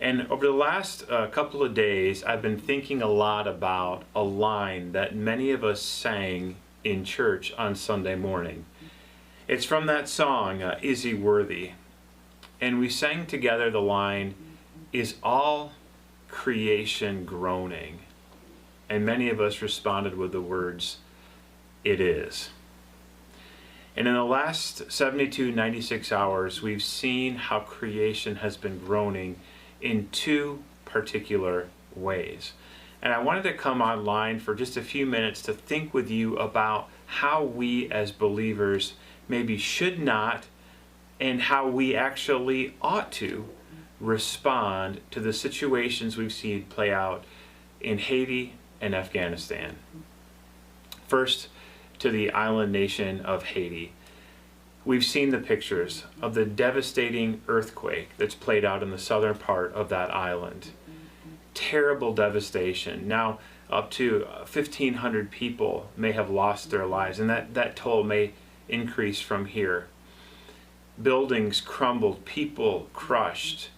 And over the last couple of days, I've been thinking a lot about a line that many of us sang in church on Sunday morning. It's from that song, Is He Worthy? And we sang together the line, Is all creation groaning? And many of us responded with the words, It is. And in the last 72, 96 hours, we've seen how creation has been groaning in two particular ways. And I wanted to come online for just a few minutes to think with you about how we as believers maybe should not and how we actually ought to respond to the situations we've seen play out in Haiti and Afghanistan. First, to the island nation of Haiti. We've seen the pictures of the devastating earthquake that's played out in the southern part of that island. Terrible devastation. Now, up to 1,500 people may have lost their lives, and that toll may increase from here. Buildings crumbled, people crushed.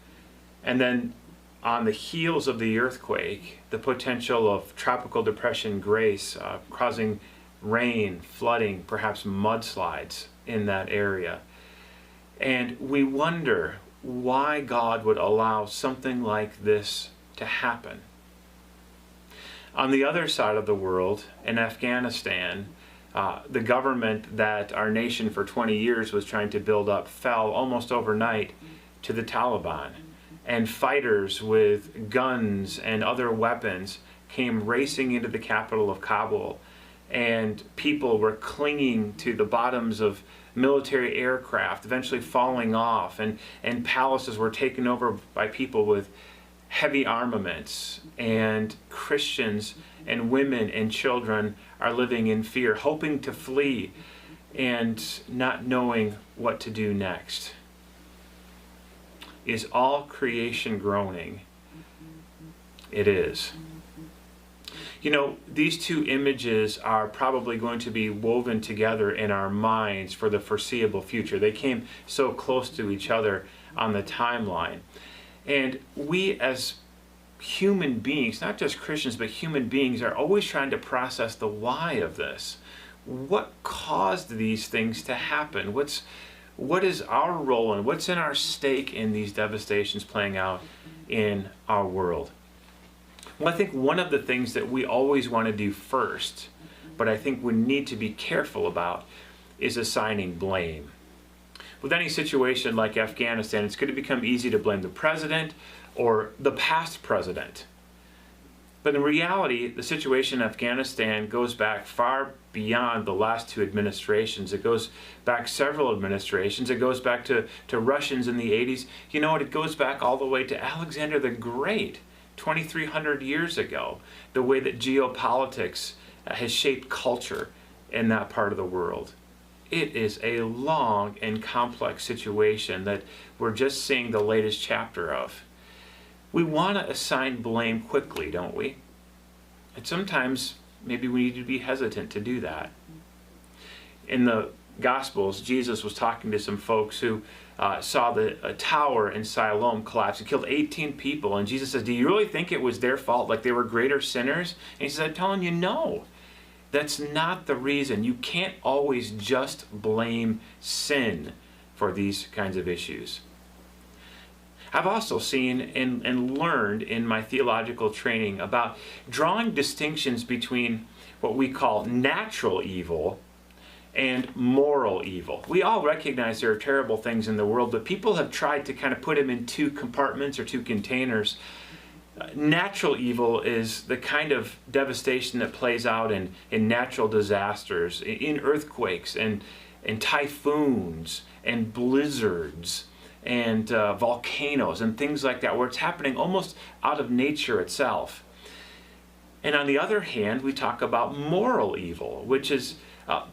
And then on the heels of the earthquake, the potential of tropical depression Grace causing rain, flooding, perhaps mudslides in that area. And we wonder why God would allow something like this to happen. On the other side of the world, in Afghanistan, the government that our nation for 20 years was trying to build up fell almost overnight to the Taliban. And fighters with guns and other weapons came racing into the capital of Kabul. And people were clinging to the bottoms of military aircraft, eventually falling off, and palaces were taken over by people with heavy armaments, and Christians and women and children are living in fear, hoping to flee and not knowing what to do next. Is all creation groaning? It is. You know, these two images are probably going to be woven together in our minds for the foreseeable future. They came so close to each other on the timeline. And we as human beings, not just Christians, but human beings, are always trying to process the why of this. What caused these things to happen? What is our role and what's in our stake in these devastations playing out in our world? Well, I think one of the things that we always want to do first, but I think we need to be careful about, is assigning blame. With any situation like Afghanistan, it's going to become easy to blame the president or the past president. But in reality, the situation in Afghanistan goes back far beyond the last two administrations. It goes back several administrations. It goes back to Russians in the 80s. You know what? It goes back all the way to Alexander the Great, 2,300 years ago, the way that geopolitics has shaped culture in that part of the world. It is a long and complex situation that we're just seeing the latest chapter of. We want to assign blame quickly, don't we? And sometimes maybe we need to be hesitant to do that. In the Gospels, Jesus was talking to some folks who saw a tower in Siloam collapse. It killed 18 people. And Jesus says, do you really think it was their fault, like they were greater sinners? And he says, I'm telling you, no. That's not the reason. You can't always just blame sin for these kinds of issues. I've also seen and learned in my theological training about drawing distinctions between what we call natural evil and moral evil. We all recognize there are terrible things in the world, but people have tried to kind of put them in two compartments or two containers. Natural evil is the kind of devastation that plays out in natural disasters, in earthquakes and typhoons and blizzards and volcanoes and things like that, where it's happening almost out of nature itself. And on the other hand, we talk about moral evil, which is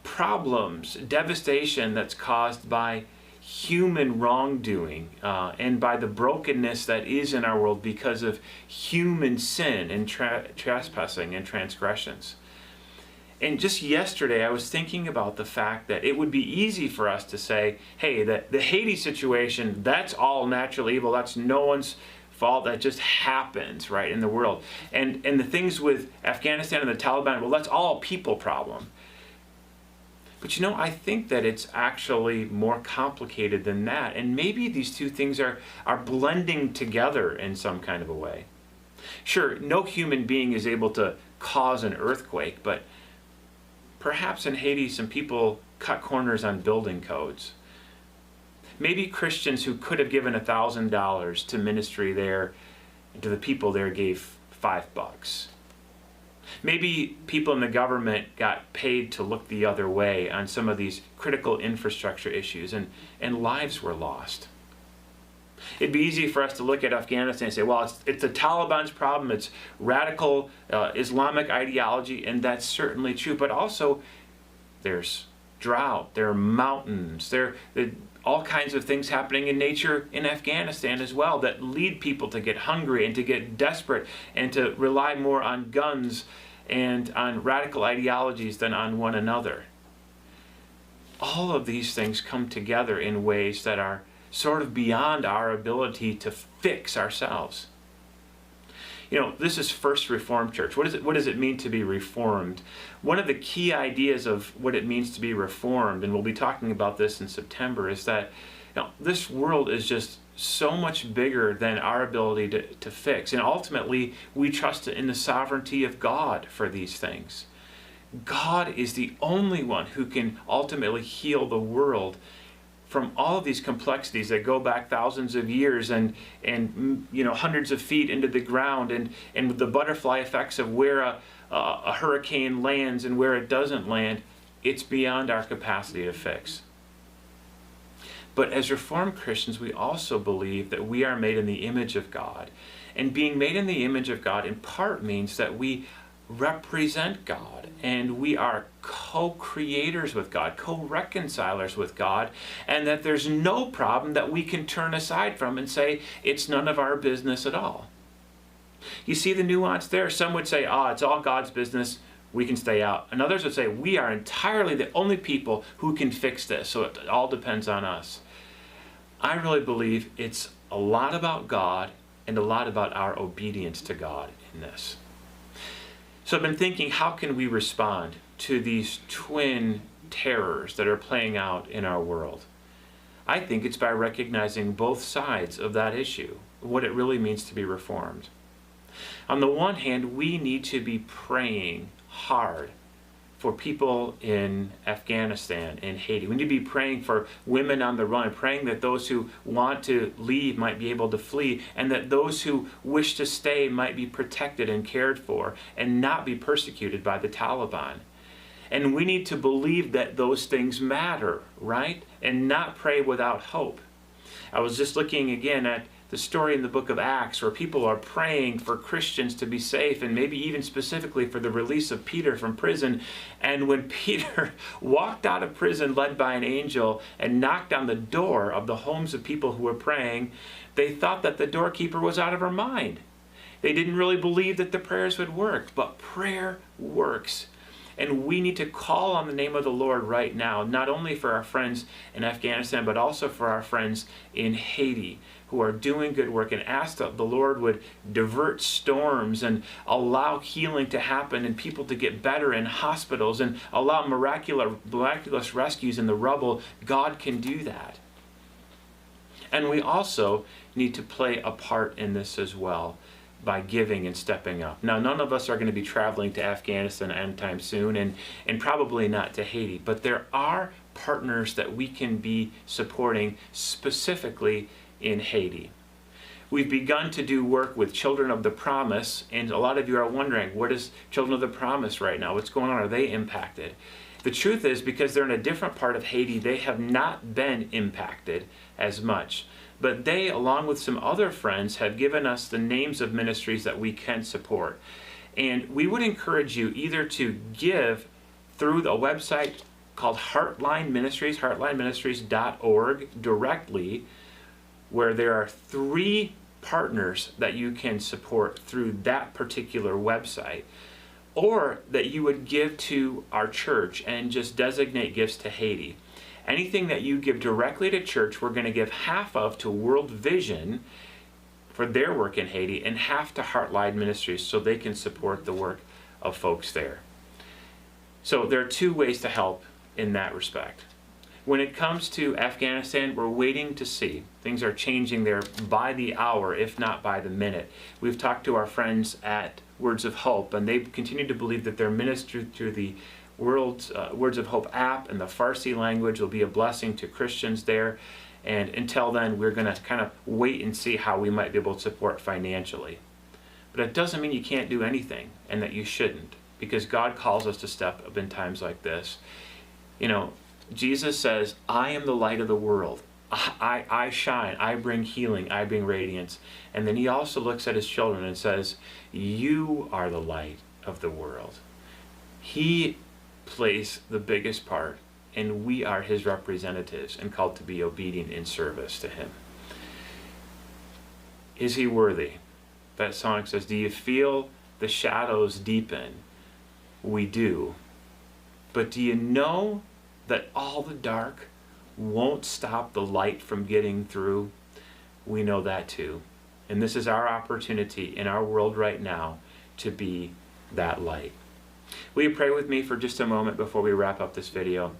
problems, devastation that's caused by human wrongdoing and by the brokenness that is in our world because of human sin and trespassing and transgressions. And just yesterday I was thinking about the fact that it would be easy for us to say, hey, the Haiti situation, that's all natural evil, that's no one's fault that just happens, right, in the world. And the things with Afghanistan and the Taliban, well, that's all a people problem. But I think that it's actually more complicated than that. And maybe these two things are blending together in some kind of a way. Sure, no human being is able to cause an earthquake, but perhaps in Haiti some people cut corners on building codes. Maybe Christians who could have given $1,000 to ministry there and to the people there gave $5. Maybe people in the government got paid to look the other way on some of these critical infrastructure issues, and lives were lost. It'd be easy for us to look at Afghanistan and say, well, it's the Taliban's problem, it's radical Islamic ideology, and that's certainly true. But also, there's drought, there are mountains, there are all kinds of things happening in nature in Afghanistan as well that lead people to get hungry and to get desperate and to rely more on guns and on radical ideologies than on one another. All of these things come together in ways that are sort of beyond our ability to fix ourselves. This is First Reformed Church. What does it mean to be reformed? One of the key ideas of what it means to be reformed, and we'll be talking about this in September, is that this world is just so much bigger than our ability to fix. And ultimately, we trust in the sovereignty of God for these things. God is the only one who can ultimately heal the world from all of these complexities that go back thousands of years and hundreds of feet into the ground, and with the butterfly effects of where a hurricane lands and where it doesn't land. It's beyond our capacity to fix. But as Reformed Christians, we also believe that we are made in the image of God. And being made in the image of God in part means that we represent God, and we are co-creators with God, co-reconcilers with God, and that there's no problem that we can turn aside from and say it's none of our business at all. You see the nuance there? Some would say, it's all God's business, we can stay out. And others would say, we are entirely the only people who can fix this, so it all depends on us. I really believe it's a lot about God and a lot about our obedience to God in this. So I've been thinking, how can we respond to these twin terrors that are playing out in our world? I think it's by recognizing both sides of that issue, what it really means to be reformed. On the one hand, we need to be praying hard for people in Afghanistan and Haiti. We need to be praying for women on the run, praying that those who want to leave might be able to flee, and that those who wish to stay might be protected and cared for and not be persecuted by the Taliban. And we need to believe that those things matter, right? And not pray without hope. I was just looking again at the story in the book of Acts where people are praying for Christians to be safe, and maybe even specifically for the release of Peter from prison. And when Peter walked out of prison led by an angel and knocked on the door of the homes of people who were praying, they thought that the doorkeeper was out of her mind. They didn't really believe that the prayers would work, but prayer works. And we need to call on the name of the Lord right now, not only for our friends in Afghanistan, but also for our friends in Haiti who are doing good work, and ask that the Lord would divert storms and allow healing to happen and people to get better in hospitals and allow miraculous rescues in the rubble. God can do that. And we also need to play a part in this as well, by giving and stepping up. Now, none of us are going to be traveling to Afghanistan anytime soon, and probably not to Haiti, but there are partners that we can be supporting specifically in Haiti. We've begun to do work with Children of the Promise, and a lot of you are wondering, what is Children of the Promise right now? What's going on? Are they impacted? The truth is, because they're in a different part of Haiti, they have not been impacted as much. But they, along with some other friends, have given us the names of ministries that we can support. And we would encourage you either to give through the website called Heartline Ministries, heartlineministries.org directly, where there are 3 partners that you can support through that particular website, or that you would give to our church and just designate gifts to Haiti. Anything that you give directly to church, we're going to give half of to World Vision for their work in Haiti, and half to Heartline Ministries so they can support the work of folks there. So there are two ways to help in that respect. When it comes to Afghanistan, we're waiting to see. Things are changing there by the hour, if not by the minute. We've talked to our friends at Words of Hope, and they continue to believe that their ministry through the Words of Hope app and the Farsi language will be a blessing to Christians there. And until then, we're going to kind of wait and see how we might be able to support financially. But it doesn't mean you can't do anything and that you shouldn't, because God calls us to step up in times like this. You know, Jesus says, I am the light of the world. I shine. I bring healing. I bring radiance. And then he also looks at his children and says, you are the light of the world. He plays the biggest part, and we are his representatives and called to be obedient in service to him. Is he worthy? That song says, do you feel the shadows deepen? We do. But do you know that all the dark won't stop the light from getting through? We know that too. And this is our opportunity in our world right now to be that light. Will you pray with me for just a moment before we wrap up this video?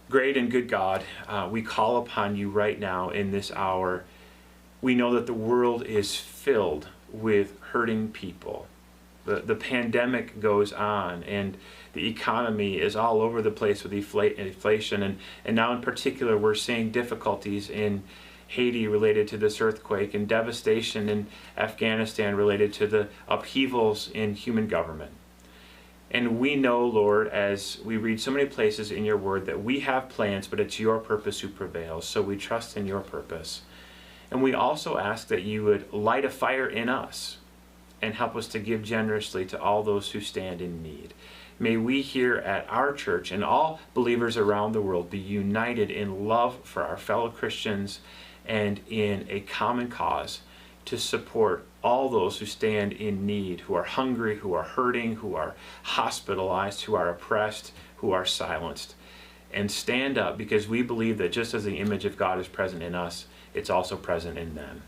Great and good God, we call upon you right now in this hour. We know that the world is filled with hurting people. The pandemic goes on, and the economy is all over the place with inflation. And now in particular, we're seeing difficulties in Haiti related to this earthquake, and devastation in Afghanistan related to the upheavals in human government. And we know, Lord, as we read so many places in your word, that we have plans, but it's your purpose who prevails. So we trust in your purpose. And we also ask that you would light a fire in us and help us to give generously to all those who stand in need. May we here at our church and all believers around the world be united in love for our fellow Christians and in a common cause to support all those who stand in need, who are hungry, who are hurting, who are hospitalized, who are oppressed, who are silenced. And stand up, because we believe that just as the image of God is present in us, it's also present in them.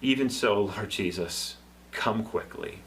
Even so, Lord Jesus, come quickly.